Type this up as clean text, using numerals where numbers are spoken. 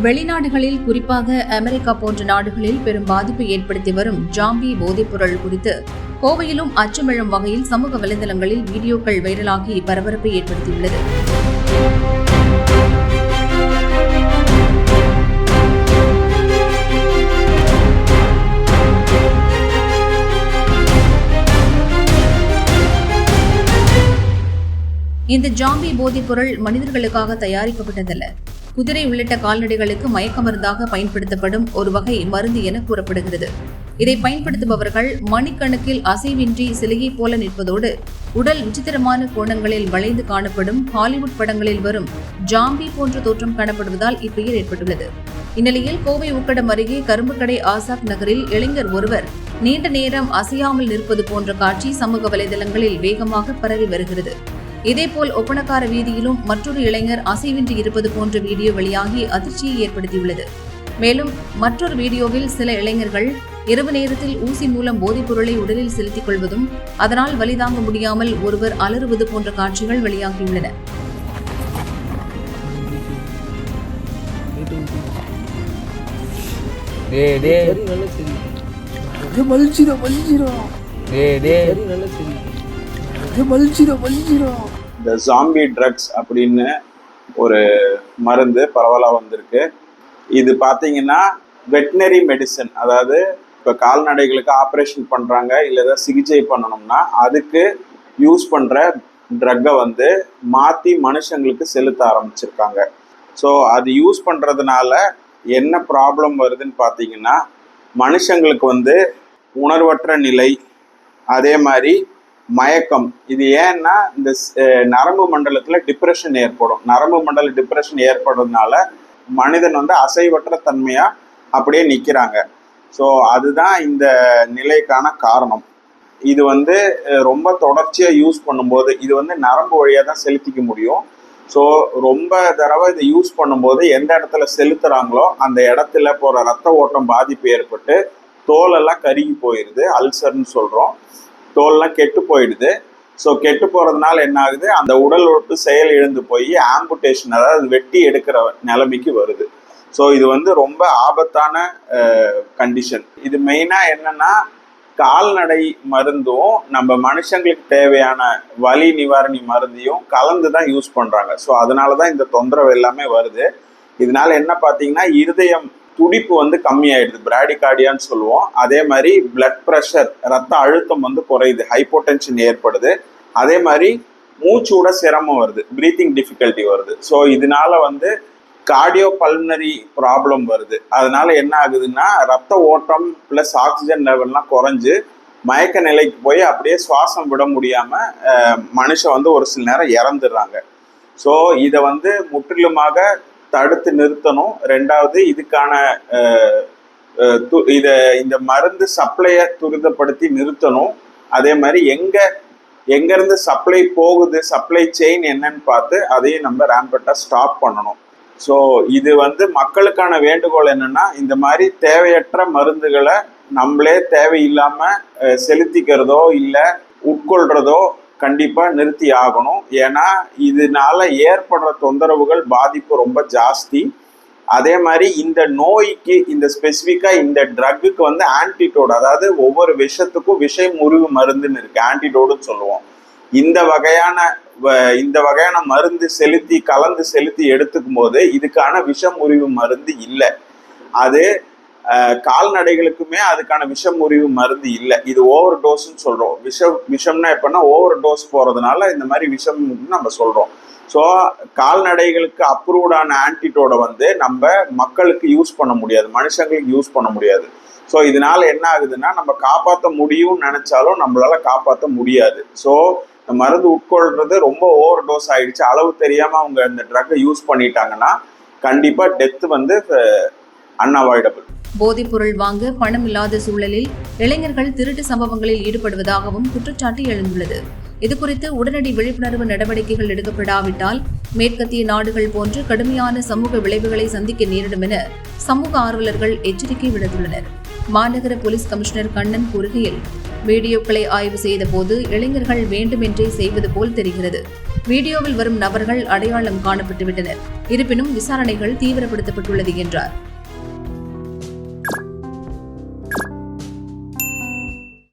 வெளிநாடுகளில் குறிப்பாக அமெரிக்கா போன்ற நாடுகளில் பெரும் பாதிப்பை ஏற்படுத்தி வரும் ஜாம்பி போதைப்பொருள் குறித்து கோவையிலும் அச்சமெழும் வகையில் சமூக வலைதளங்களில் வீடியோக்கள் வைரலாகி பரபரப்பை ஏற்படுத்தியுள்ளது. இந்த ஜாம்பி போதைப்பொருள் மனிதர்களுக்காக தயாரிக்கப்பட்டதல்ல, குதிரை உள்ளிட்ட கால்நடைகளுக்கு மயக்க மருந்தாக பயன்படுத்தப்படும் ஒரு வகை மருந்து என கூறப்படுகிறது. இதை பயன்படுத்துபவர்கள் மணிக்கணக்கில் அசைவின்றி சிலையை போல நிற்பதோடு உடல் விசித்திரமான கோணங்களில் வளைந்து காணப்படும் ஹாலிவுட் படங்களில் வரும் ஜாம்பி போன்ற தோற்றம் காணப்படுவதால் இப்பெயர் ஏற்பட்டுள்ளது. இந்நிலையில் கோவை உக்கடம் அருகே கரும்புக்கடை ஆசாக் நகரில் இளைஞர் ஒருவர் நீண்ட நேரம் அசையாமல் நிற்பது போன்ற காட்சி சமூக வலைதளங்களில் வேகமாக பரவி வருகிறது. இதேபோல் ஒப்பனக்கார வீதியிலும் மற்றொரு இளைஞர் அசைவின்றி இருப்பது போன்ற வீடியோ வெளியாகி அதிர்ச்சியை ஏற்படுத்தியுள்ளது. மேலும் மற்றொரு வீடியோவில் சில இளைஞர்கள் இரவு நேரத்தில் ஊசி மூலம் போதைப் பொருளை உடலில் செலுத்திக் கொள்வதும் அதனால் வலி தாங்க முடியாமல் ஒருவர் அலறுவது போன்ற காட்சிகள் வெளியாகியுள்ளன. இந்த ஜாம்பி ட்ரக்ஸ் அப்படின்னு ஒரு மருந்து பரவலாக வந்திருக்கு. இது பார்த்தீங்கன்னா வெட்டினரி மெடிசன், அதாவது இப்போ கால்நடைகளுக்கு ஆப்ரேஷன் பண்ணுறாங்க இல்லை ஏதாவது சிகிச்சை பண்ணணும்னா அதுக்கு யூஸ் பண்ணுற ட்ரக்கை வந்து மாற்றி மனுஷங்களுக்கு செலுத்த ஆரம்பிச்சிருக்காங்க. ஸோ அது யூஸ் பண்ணுறதுனால என்ன ப்ராப்ளம் வருதுன்னு பார்த்தீங்கன்னா, மனுஷங்களுக்கு வந்து உணர்வற்ற நிலை, அதே மாதிரி மயக்கம். இது ஏன்னா இந்த நரம்பு மண்டலத்தில் டிப்ரெஷன் ஏற்படும். நரம்பு மண்டல டிப்ரெஷன் ஏற்படுறதுனால மனிதன் வந்து அசைவற்ற தன்மையாக அப்படியே நிற்கிறாங்க. ஸோ அதுதான் இந்த நிலைக்கான காரணம். இது வந்து ரொம்ப தொடர்ச்சியாக யூஸ் பண்ணும்போது இது வந்து நரம்பு வழியாக தான் செலுத்திக்க முடியும். ஸோ ரொம்ப தடவை இதை யூஸ் பண்ணும்போது எந்த இடத்துல செலுத்துகிறாங்களோ அந்த இடத்துல போகிற ரத்த ஓட்டம் பாதிப்பு ஏற்பட்டு தோலெல்லாம் கருகி போயிடுது. அல்சர்னு சொல்கிறோம். தோல்லாம் கெட்டு போயிடுது. ஸோ கெட்டு போகிறதுனால என்ன ஆகுது, அந்த உடல் உறுப்பு செயல் இழந்து போய் ஆம்புடேஷன், அதாவது வெட்டி எடுக்கிற நிலைமைக்கு வருது. ஸோ இது வந்து ரொம்ப ஆபத்தான கண்டிஷன். இது மெயினாக என்னன்னா, கால்நடை மருந்தும் நம்ம மனுஷங்களுக்கு தேவையான வலி நிவாரணி மருந்தையும் கலந்து தான் யூஸ் பண்ணுறாங்க. ஸோ அதனால தான் இந்த தொந்தரவு எல்லாமே வருது. இதனால என்ன பார்த்தீங்கன்னா, இருதயம் துடிப்பு வந்து கம்மியாயிடுது, பிராடிகார்டியான்னு சொல்லுவோம். அதே மாதிரி பிளட் ப்ரெஷர், ரத்த அழுத்தம் வந்து குறையுது, ஹைப்போடென்ஷன் ஏற்படுது. அதே மாதிரி மூச்சு விட சிரமம் வருது, பிரீத்திங் டிஃபிகல்ட்டி வருது. ஸோ இதனால வந்து கார்டியோ பல்மனரி ப்ராப்ளம் வருது. அதனால என்ன ஆகுதுன்னா, ரத்த ஓட்டம் ப்ளஸ் ஆக்சிஜன் லெவல்லாம் குறைஞ்சு மயக்க நிலைக்கு போய் அப்படியே சுவாசம் விட முடியாமல் மனுஷன் வந்து ஒரு சில நேரம் இறந்துடுறாங்க. ஸோ இதை வந்து முற்றிலுமாக தடுத்து நிறுத்தணும். ரெண்டாவது, இதுக்கான இந்த மருந்து சப்ளையை துரிதப்படுத்தி நிறுத்தணும். அதே மாதிரி எங்கேருந்து சப்ளை போகுது, சப்ளை செயின் என்னன்னு பார்த்து அதையும் நம்ம ரேம்பட்டாக ஸ்டாப் பண்ணணும். ஸோ இது வந்து மக்களுக்கான வேண்டுகோள் என்னன்னா, இந்த மாதிரி தேவையற்ற மருந்துகளை நம்மளே தேவையில்லாமல் செலுத்திக்கிறதோ இல்லை உட்கொள்றதோ கண்டிப்பாக நிறுத்தி ஆகணும். ஏன்னா இதனால ஏற்படுற தொந்தரவுகள், பாதிப்பு ரொம்ப ஜாஸ்தி. அதே மாதிரி இந்த நோய்க்கு, இந்த ஸ்பெசிஃபிக்காக இந்த ட்ரக்குக்கு வந்து ஆன்டிடோட், அதாவது ஒவ்வொரு விஷத்துக்கும் விஷ முறிவு மருந்துன்னு இருக்கு, ஆன்டிடோடுன்னு சொல்லுவோம். இந்த வகையான மருந்து கலந்து செலுத்தி எடுத்துக்கும் போது இதுக்கான விஷ முறிவு மருந்து இல்லை. அது கால்நடைகளுக்குமே அதுக்கான விஷ முறிவு மருந்து இல்லை. இது ஓவர் டோஸ்ன்னு சொல்கிறோம். விஷம்னா எப்படின்னா ஓவர் டோஸ் போகிறதுனால இந்த மாதிரி விஷம்னு நம்ம சொல்கிறோம். ஸோ கால்நடைகளுக்கு அப்ரூவ்டான ஆன்டிடோடை வந்து நம்ம மக்களுக்கு யூஸ் பண்ண முடியாது, மனுஷங்களுக்கு யூஸ் பண்ண முடியாது. ஸோ இதனால என்ன ஆகுதுன்னா, நம்ம காப்பாற்ற முடியும்னு நினைச்சாலும் நம்மளால காப்பாற்ற முடியாது. ஸோ இந்த மருந்து உட்கொள்றது ரொம்ப ஓவர் டோஸ் ஆயிடுச்சு, அளவு தெரியாமல் அவங்க இந்த ட்ரக்கை யூஸ் பண்ணிட்டாங்கன்னா கண்டிப்பாக டெத்து வந்து அன்அவாய்டபிள். போதைப்பொருள் வாங்க பணம் இல்லாத சூழலில் இளைஞர்கள் திருட்டு சம்பவங்களில் ஈடுபடுவதாகவும் குற்றச்சாட்டு எழுந்துள்ளது. இதுகுறித்து உடனடி விழிப்புணர்வு நடவடிக்கைகள் எடுக்கப்படாவிட்டால் மேற்கத்திய நாடுகள் போன்று கடுமையான சமூக விளைவுகளை சந்திக்க நேரிடும் என சமூக ஆர்வலர்கள் எச்சரிக்கை விடுத்துள்ளனர். மாநகர போலீஸ் கமிஷனர் கண்ணன் கூறுகையில், வீடியோக்களை ஆய்வு செய்தபோது இளைஞர்கள் வேண்டுமென்றே செய்வது போல் தெரிகிறது. வீடியோவில் வரும் நபர்கள் அடையாளம் காணப்பட்டுவிட்டனர். இருப்பினும் விசாரணைகள் தீவிரப்படுத்தப்பட்டுள்ளது என்றார்.